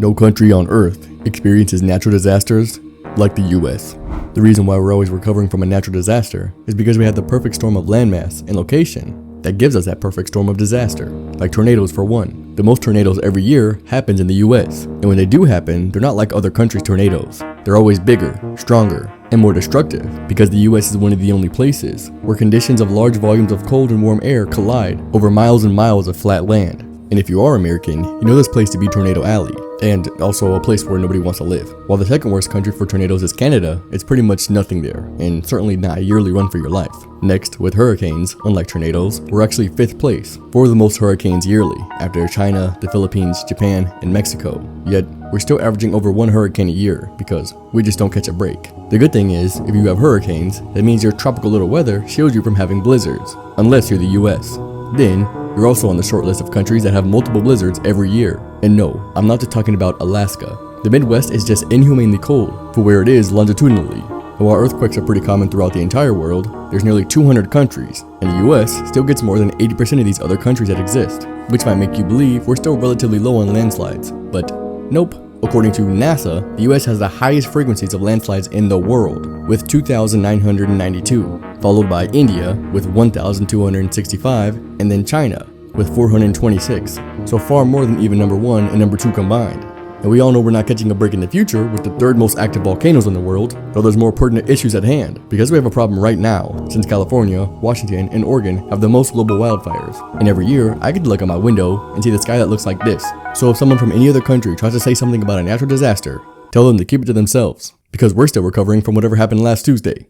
No country on Earth experiences natural disasters like the US. The reason why we're always recovering from a natural disaster is because we have the perfect storm of landmass and location that gives us that perfect storm of disaster, like tornadoes for one. The most tornadoes every year happens in the US, and when they do happen, they're not like other countries' tornadoes. They're always bigger, stronger, and more destructive, because the US is one of the only places where conditions of large volumes of cold and warm air collide over miles and miles of flat land. And if you are American, you know this place to be Tornado Alley, and also a place where nobody wants to live. While the second worst country for tornadoes is Canada, it's pretty much nothing there, and certainly not a yearly run for your life. Next, with hurricanes, unlike tornadoes, we're actually 5th place for the most hurricanes yearly, after China, the Philippines, Japan, and Mexico. Yet, we're still averaging over 1 hurricane a year, because we just don't catch a break. The good thing is, if you have hurricanes, that means your tropical little weather shields you from having blizzards, unless you're the US. Then, you're also on the short list of countries that have multiple blizzards every year. And no, I'm not just talking about Alaska. The Midwest is just inhumanely cold for where it is longitudinally. And while earthquakes are pretty common throughout the entire world, there's nearly 200 countries, and the US still gets more than 80% of these other countries that exist, which might make you believe we're still relatively low on landslides. But nope. According to NASA, the US has the highest frequencies of landslides in the world, with 2,992, followed by India with 1,265, and then China with 426, so far more than even number 1 and number 2 combined. And we all know we're not catching a break in the future with the 3rd most active volcanoes in the world, though there's more pertinent issues at hand, because we have a problem right now, since California, Washington, and Oregon have the most global wildfires. And every year, I get to look out my window and see the sky that looks like this. So if someone from any other country tries to say something about a natural disaster, tell them to keep it to themselves, because we're still recovering from whatever happened last Tuesday.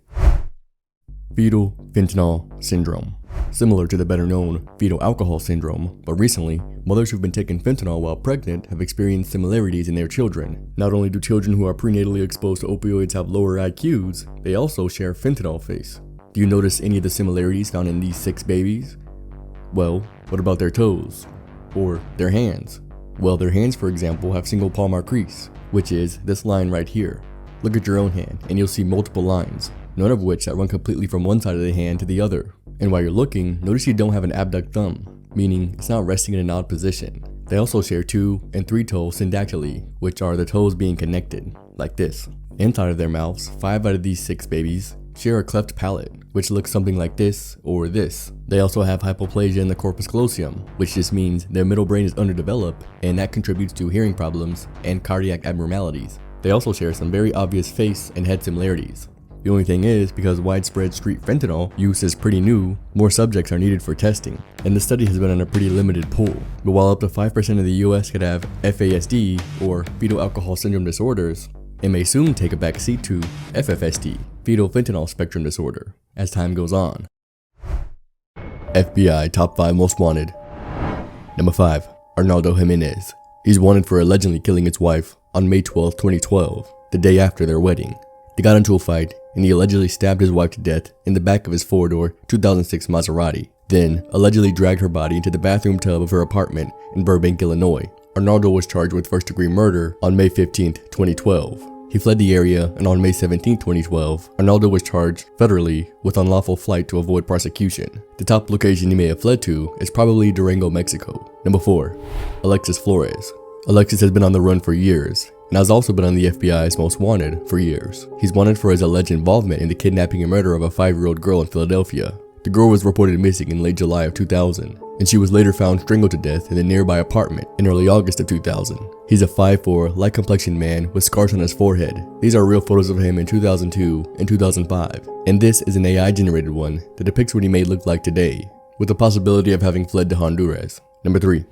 Fetal fentanyl syndrome. Similar to the better known fetal alcohol syndrome, but recently, mothers who've been taking fentanyl while pregnant have experienced similarities in their children. Not only do children who are prenatally exposed to opioids have lower IQs, they also share fentanyl face. Do you notice any of the similarities found in these 6 babies? Well, what about their toes? Or their hands? Well, their hands, for example, have single palmar crease, which is this line right here. Look at your own hand, and you'll see multiple lines, none of which that run completely from one side of the hand to the other. And while you're looking, notice you don't have an abduct thumb, meaning it's not resting in an odd position. They also share 2 and 3 toe syndactyly, which are the toes being connected, like this. Inside of their mouths, 5 out of these 6 babies share a cleft palate, which looks something like this or this. They also have hypoplasia in the corpus callosum, which just means their middle brain is underdeveloped, and that contributes to hearing problems and cardiac abnormalities. They also share some very obvious face and head similarities. The only thing is, because widespread street fentanyl use is pretty new, more subjects are needed for testing, and the study has been on a pretty limited pool. But while up to 5% of the US could have FASD, or fetal alcohol syndrome disorders, it may soon take a back seat to FFSD, fetal fentanyl spectrum disorder, as time goes on. FBI top 5 most wanted. Number 5, Arnaldo Jimenez. He's wanted for allegedly killing his wife on May 12, 2012, the day after their wedding. They got into a fight, and he allegedly stabbed his wife to death in the back of his 4-door 2006 Maserati, then allegedly dragged her body into the bathroom tub of her apartment in Burbank, Illinois. Arnaldo was charged with first-degree murder on May 15, 2012. He fled the area, and on May 17, 2012, Arnaldo was charged federally with unlawful flight to avoid prosecution. The top location he may have fled to is probably Durango, Mexico. Number 4, Alexis Flores. Alexis has been on the run for years, and has also been on the FBI's most wanted for years. He's wanted for his alleged involvement in the kidnapping and murder of a 5-year-old girl in Philadelphia. The girl was reported missing in late July of 2000, and she was later found strangled to death in a nearby apartment in early August of 2000. He's a 5'4", light-complexioned man with scars on his forehead. These are real photos of him in 2002 and 2005, and this is an AI-generated one that depicts what he may look like today, with the possibility of having fled to Honduras. Number 3,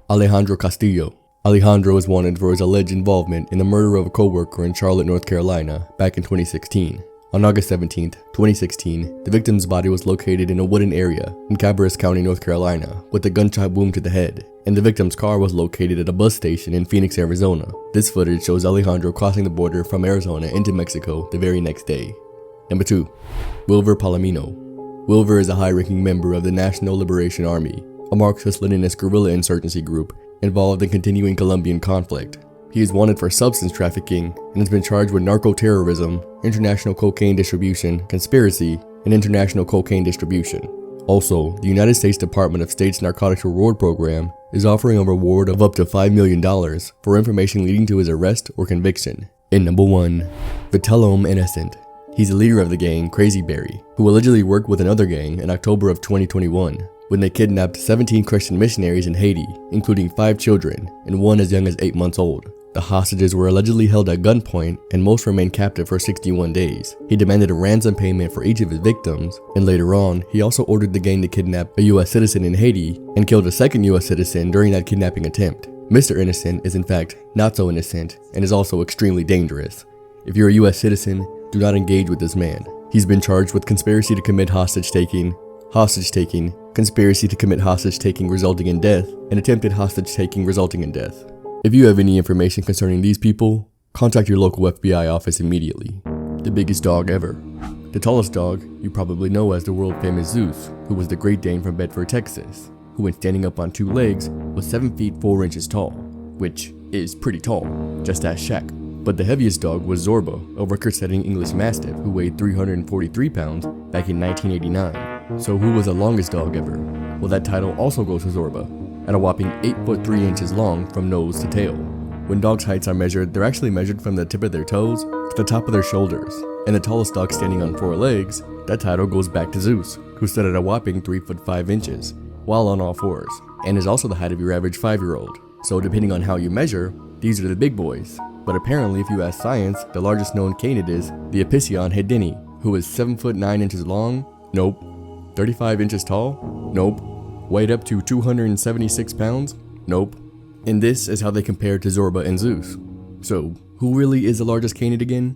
Alejandro Castillo. Alejandro is wanted for his alleged involvement in the murder of a co-worker in Charlotte, North Carolina, back in 2016. On August 17, 2016, the victim's body was located in a wooded area in Cabarrus County, North Carolina, with a gunshot wound to the head, and the victim's car was located at a bus station in Phoenix, Arizona. This footage shows Alejandro crossing the border from Arizona into Mexico the very next day. Number 2, Wilver Palomino. Wilver is a high-ranking member of the National Liberation Army, a Marxist-Leninist guerrilla insurgency group involved in continuing Colombian conflict. He is wanted for substance trafficking and has been charged with narco-terrorism, international cocaine distribution, conspiracy, and international cocaine distribution. Also, the United States Department of State's Narcotics Reward Program is offering a reward of up to $5 million for information leading to his arrest or conviction. And number 1, Vitelloum Innocent. He's the leader of the gang Crazy Berry, who allegedly worked with another gang in October of 2021 when they kidnapped 17 Christian missionaries in Haiti, including 5 children and one as young as 8 months old. The hostages were allegedly held at gunpoint and most remained captive for 61 days. He demanded a ransom payment for each of his victims, and later on, he also ordered the gang to kidnap a US citizen in Haiti and killed a second US citizen during that kidnapping attempt. Mr. Innocent is in fact not so innocent and is also extremely dangerous. If you're a US citizen, do not engage with this man. He's been charged with conspiracy to commit hostage-taking, conspiracy to commit hostage-taking resulting in death, and attempted hostage-taking resulting in death. If you have any information concerning these people, contact your local FBI office immediately. The biggest dog ever. The tallest dog you probably know as the world-famous Zeus, who was the Great Dane from Bedford, Texas, who when standing up on 2 legs was 7 feet 4 inches tall, which is pretty tall, just as Shaq. But the heaviest dog was Zorba, a record-setting English Mastiff who weighed 343 pounds back in 1989. So who was the longest dog ever? Well, that title also goes to Zorba, at a whopping 8 foot 3 inches long from nose to tail. When dogs' heights are measured, they're actually measured from the tip of their toes to the top of their shoulders. And the tallest dog standing on 4 legs, that title goes back to Zeus, who stood at a whopping 3 foot 5 inches, while on all 4s, and is also the height of your average 5-year-old. So depending on how you measure, these are the big boys. But apparently, if you ask science, the largest known canid is the Epicyon hedini, who is 7 foot 9 inches long? Nope. 35 inches tall? Nope. Weighed up to 276 pounds? Nope. And this is how they compare to Zorba and Zeus. So, who really is the largest canid again?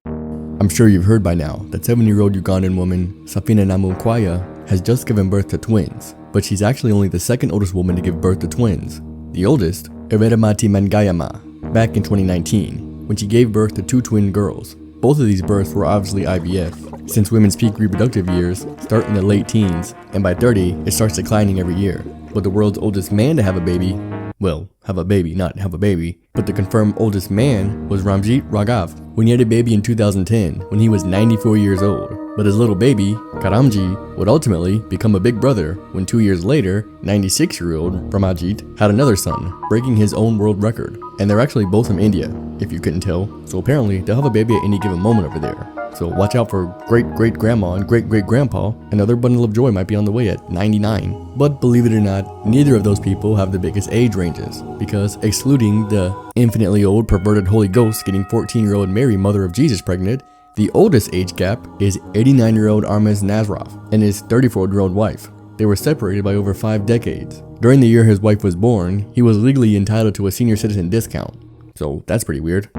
I'm sure you've heard by now that 7-year-old Ugandan woman Safina Namunkwaya has just given birth to twins, but she's actually only the second oldest woman to give birth to twins. The oldest, Eredamati Mangayama, back in 2019, when she gave birth to 2 twin girls. Both of these births were obviously IVF, since women's peak reproductive years start in the late teens, and by 30, it starts declining every year. But the world's oldest man to have a baby, well, have a baby, not have a baby, but the confirmed oldest man was Ramjit Raghav, when he had a baby in 2010, when he was 94 years old. But his little baby, Karamji, would ultimately become a big brother when 2 years later, 96-year-old Ramajit had another son, breaking his own world record. And they're actually both from India, if you couldn't tell. So apparently, they'll have a baby at any given moment over there. So watch out for great-great-grandma and great-great-grandpa. Another bundle of joy might be on the way at 99. But believe it or not, neither of those people have the biggest age ranges, because excluding the infinitely old perverted Holy Ghost getting 14-year-old Mary, mother of Jesus, pregnant, the oldest age gap is 89-year-old Armez Nazarov and his 34-year-old wife. They were separated by over 5 decades. During the year his wife was born, he was legally entitled to a senior citizen discount. So that's pretty weird.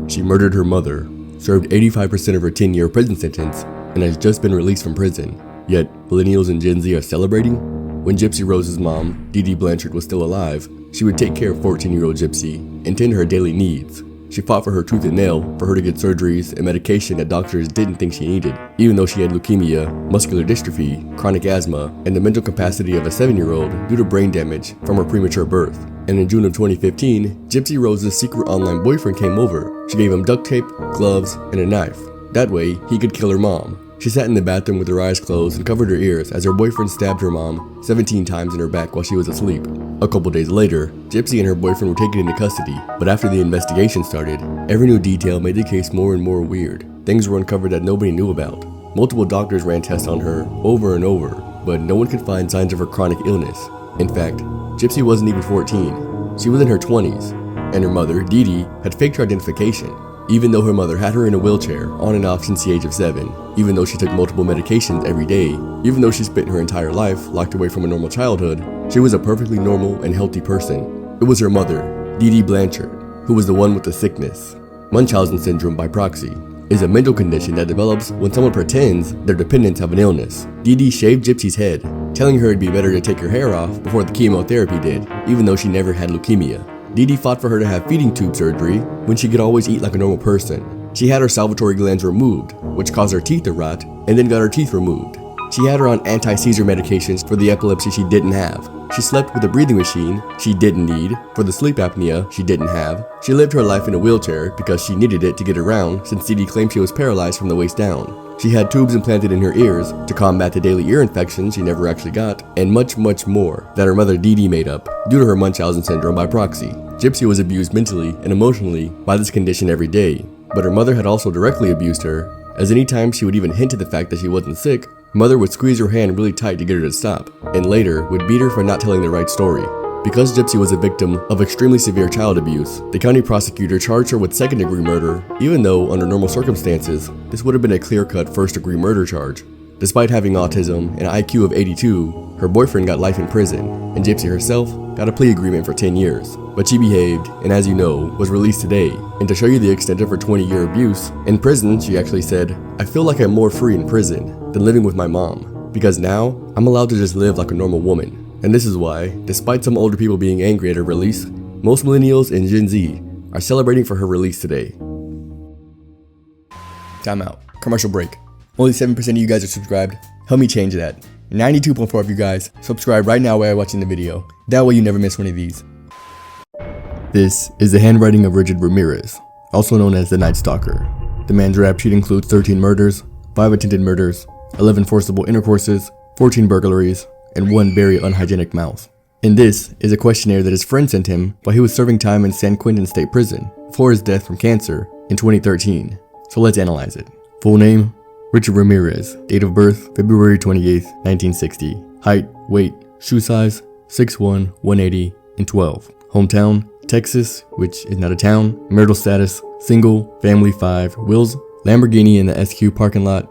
She murdered her mother, served 85% of her 10-year prison sentence, and has just been released from prison. Yet, millennials and Gen Z are celebrating? When Gypsy Rose's mom, Dee Dee Blanchard, was still alive, she would take care of 14-year-old Gypsy and tend to her daily needs. She fought for her tooth and nail, for her to get surgeries and medication that doctors didn't think she needed, even though she had leukemia, muscular dystrophy, chronic asthma, and the mental capacity of a 7-year-old due to brain damage from her premature birth. And in June of 2015, Gypsy Rose's secret online boyfriend came over. She gave him duct tape, gloves, and a knife. That way, he could kill her mom. She sat in the bathroom with her eyes closed and covered her ears as her boyfriend stabbed her mom 17 times in her back while she was asleep. A couple days later, Gypsy and her boyfriend were taken into custody, but after the investigation started, every new detail made the case more and more weird. Things were uncovered that nobody knew about. Multiple doctors ran tests on her over and over, but no one could find signs of her chronic illness. In fact, Gypsy wasn't even 14. She was in her 20s, and her mother, Dee Dee, had faked her identification. Even though her mother had her in a wheelchair on and off since the age of 7, even though she took multiple medications every day, even though she spent her entire life locked away from a normal childhood, she was a perfectly normal and healthy person. It was her mother, Dee Dee Blanchard, who was the one with the sickness. Munchausen syndrome by proxy is a mental condition that develops when someone pretends their dependents have an illness. Dee Dee shaved Gypsy's head, telling her it'd be better to take her hair off before the chemotherapy did, even though she never had leukemia. Dee Dee fought for her to have feeding tube surgery when she could always eat like a normal person. She had her salivary glands removed, which caused her teeth to rot, and then got her teeth removed. She had her on anti-seizure medications for the epilepsy she didn't have. She slept with a breathing machine she didn't need for the sleep apnea she didn't have. She lived her life in a wheelchair because she needed it to get around since Dee Dee claimed she was paralyzed from the waist down. She had tubes implanted in her ears to combat the daily ear infections she never actually got, and much more that her mother Dee Dee made up due to her Munchausen syndrome by proxy. Gypsy was abused mentally and emotionally by this condition every day, but her mother had also directly abused her, as anytime she would even hint to the fact that she wasn't sick, her mother would squeeze her hand really tight to get her to stop, and later would beat her for not telling the right story. Because Gypsy was a victim of extremely severe child abuse, the county prosecutor charged her with second-degree murder, even though under normal circumstances, this would have been a clear-cut first-degree murder charge. Despite having autism and an IQ of 82, her boyfriend got life in prison, and Gypsy herself got a plea agreement for 10 years. But she behaved, and as you know, was released today. And to show you the extent of her 20-year abuse, in prison she actually said, "I feel like I'm more free in prison than living with my mom, because now I'm allowed to just live like a normal woman." And this is why, despite some older people being angry at her release, most millennials and Gen Z are celebrating for her release today. Time out. Commercial break. Only 7% of you guys are subscribed. Help me change that. 92.4 of you guys subscribe right now while you're watching the video. That way you never miss one of these. This is the handwriting of Richard Ramirez, also known as the Night Stalker. The man's rap sheet includes 13 murders, 5 attempted murders, 11 forcible intercourses, 14 burglaries, and 1 very unhygienic mouth. And this is a questionnaire that his friend sent him while he was serving time in San Quentin State Prison before his death from cancer in 2013. So let's analyze it. Full name: Richard Ramirez. Date of birth: February 28th, 1960. Height, weight, shoe size: 6'1", 180, and 12. Hometown: Texas, which is not a town. Marital status: single, family 5, wheels, Lamborghini in the SQ parking lot.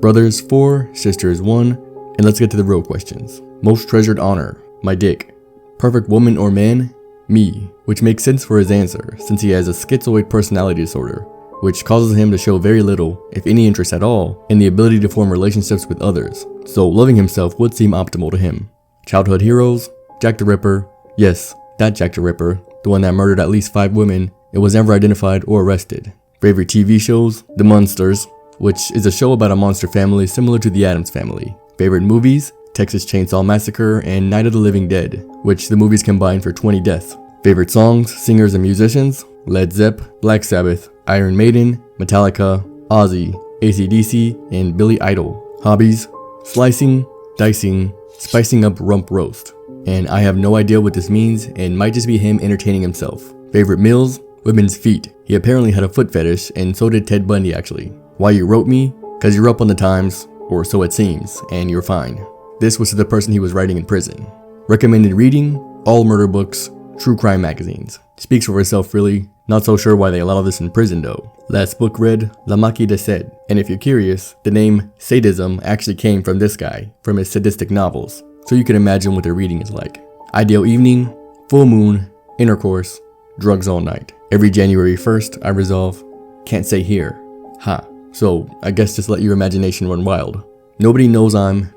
Brothers 4, sisters 1. And let's get to the real questions. Most treasured honor: my dick. Perfect woman or man: me, which makes sense for his answer since he has a schizoid personality disorder, which causes him to show very little, if any interest at all, in the ability to form relationships with others, so loving himself would seem optimal to him. Childhood heroes: Jack the Ripper. Yes, that Jack the Ripper, the one that murdered at least 5 women and was never identified or arrested. Favorite TV shows: The Munsters, which is a show about a monster family similar to the Addams Family. Favorite movies: Texas Chainsaw Massacre and Night of the Living Dead, which the movies combine for 20 deaths. Favorite songs, singers, and musicians: Led Zepp, Black Sabbath, Iron Maiden, Metallica, Ozzy, AC/DC, and Billy Idol. Hobbies: slicing, dicing, spicing up rump roast. And I have no idea what this means and might just be him entertaining himself. Favorite meals: women's feet. He apparently had a foot fetish, and so did Ted Bundy actually. Why you wrote me? Cause you're up on the times, or so it seems, and you're fine. This was to the person he was writing in prison. Recommended reading: all murder books, true crime magazines. Speaks for herself really. Not so sure why they allow this in prison though. Last book read: La Maki de Sed. And if you're curious, the name sadism actually came from this guy, from his sadistic novels. So you can imagine what their reading is like. Ideal evening: full moon, intercourse, drugs all night. Every January 1st, I resolve, can't say here. So I guess just let your imagination run wild. Nobody knows I'm ...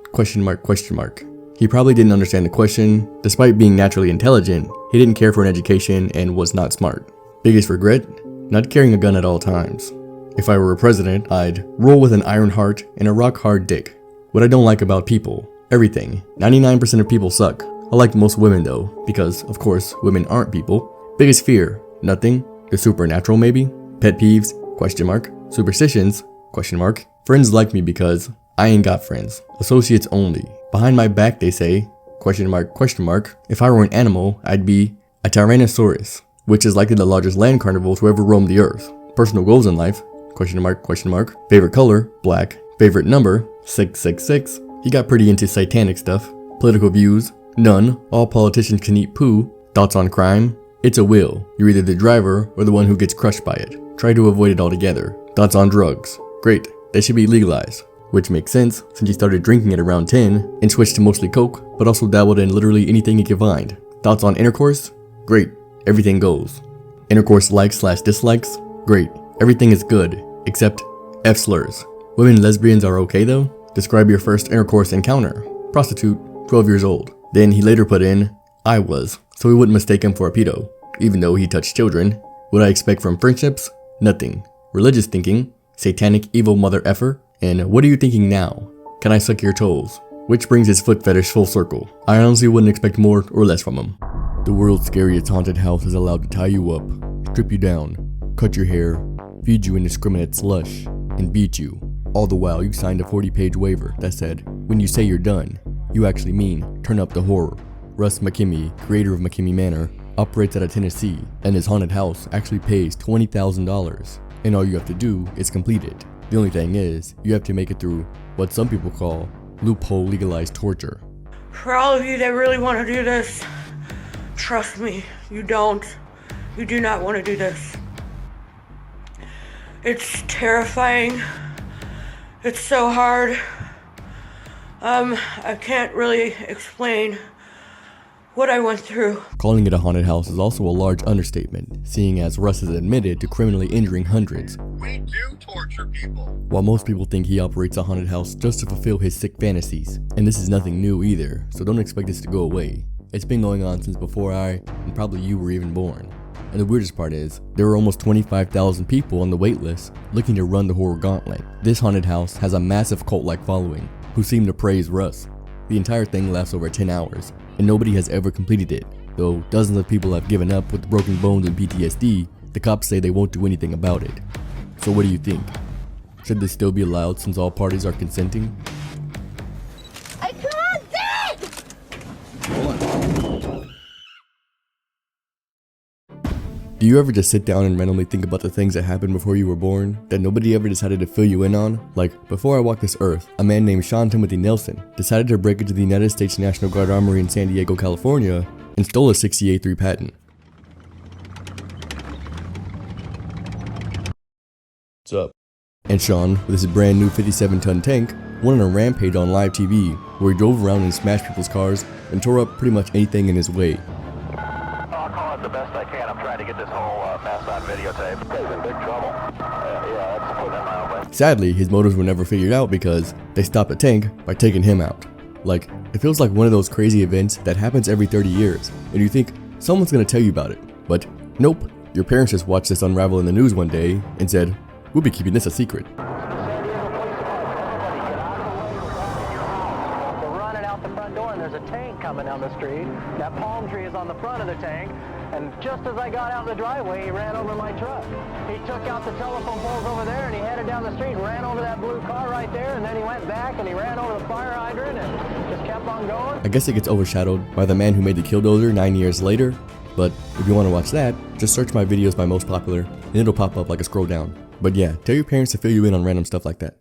He probably didn't understand the question. Despite being naturally intelligent, he didn't care for an education and was not smart. Biggest regret? Not carrying a gun at all times. If I were a president, I'd roll with an iron heart and a rock hard dick. What I don't like about people: everything. 99% of people suck. I like most women though, because of course women aren't people. Biggest fear? Nothing. The supernatural maybe. Pet peeves? ? Superstitions? ? Friends like me because I ain't got friends. Associates only. Behind my back they say ... If I were an animal, I'd be a Tyrannosaurus, which is likely the largest land carnivore to ever roam the earth. Personal goals in life? ? Favorite color? Black. Favorite number? 666. He got pretty into satanic stuff. Political views? None. All politicians can eat poo. Thoughts on crime? It's a wheel. You're either the driver or the one who gets crushed by it. Try to avoid it altogether. Thoughts on drugs? Great. They should be legalized. Which makes sense since he started drinking at around 10 and switched to mostly coke, but also dabbled in literally anything he could find. Thoughts on intercourse? Great. Everything goes. Intercourse likes/dislikes? Great. Everything is good, except F slurs. Women lesbians are okay though? Describe your first intercourse encounter. Prostitute, 12 years old. Then he later put in, I was, so we wouldn't mistake him for a pedo, even though he touched children. What I expect from friendships? Nothing. Religious thinking? Satanic evil mother effer? And what are you thinking now? Can I suck your toes? Which brings his foot fetish full circle. I honestly wouldn't expect more or less from him. The world's scariest haunted house is allowed to tie you up, strip you down, cut your hair, feed you indiscriminate slush, and beat you. All the while you signed a 40-page waiver that said, when you say you're done, you actually mean turn up the horror. Russ McKimmey, creator of McKimmey Manor, operates out of Tennessee, and his haunted house actually pays $20,000. And all you have to do is complete it. The only thing is, you have to make it through what some people call loophole legalized torture. For all of you that really want to do this, trust me, you don't. You do not want to do this. It's terrifying. It's so hard. I can't really explain what I went through. Calling it a haunted house is also a large understatement, seeing as Russ has admitted to criminally injuring hundreds. We do torture people. While most people think he operates a haunted house just to fulfill his sick fantasies. And this is nothing new either, so don't expect this to go away. It's been going on since before I, and probably you, were even born. And the weirdest part is, there are almost 25,000 people on the wait list looking to run the horror gauntlet. This haunted house has a massive cult-like following, who seem to praise Russ. The entire thing lasts over 10 hours, and nobody has ever completed it. Though dozens of people have given up with broken bones and PTSD, the cops say they won't do anything about it. So what do you think? Should this still be allowed since all parties are consenting? I can't see! Do you ever just sit down and randomly think about the things that happened before you were born, that nobody ever decided to fill you in on? Like, before I walked this earth, a man named Sean Timothy Nelson decided to break into the United States National Guard Armory in San Diego, California, and stole a 68.3 patent. What's up? And Sean, with his brand new 57-ton tank, went on a rampage on live TV, where he drove around and smashed people's cars and tore up pretty much anything in his way. I'll call it the best I can. I'm trying to get this whole mess on videotape. He's in big trouble. Yeah, that's putting it mildly. Sadly, his motives were never figured out because they stopped the tank by taking him out. Like, it feels like one of those crazy events that happens every 30 years, and you think someone's gonna tell you about it. But nope, your parents just watched this unravel in the news one day and said, we'll be keeping this a secret. There's a tank coming down the street. That palm tree is on the front of the tank, and just as I got out in the driveway, he ran over my truck. He took out the telephone poles over there, and he headed down the street and ran over that blue car right there, and then he went back and he ran over the fire hydrant and just kept on going. I guess it gets overshadowed by the man who made the Killdozer 9 years later, but if you want to watch that, just search my videos by most popular, and it'll pop up like a scroll down. But yeah, tell your parents to fill you in on random stuff like that.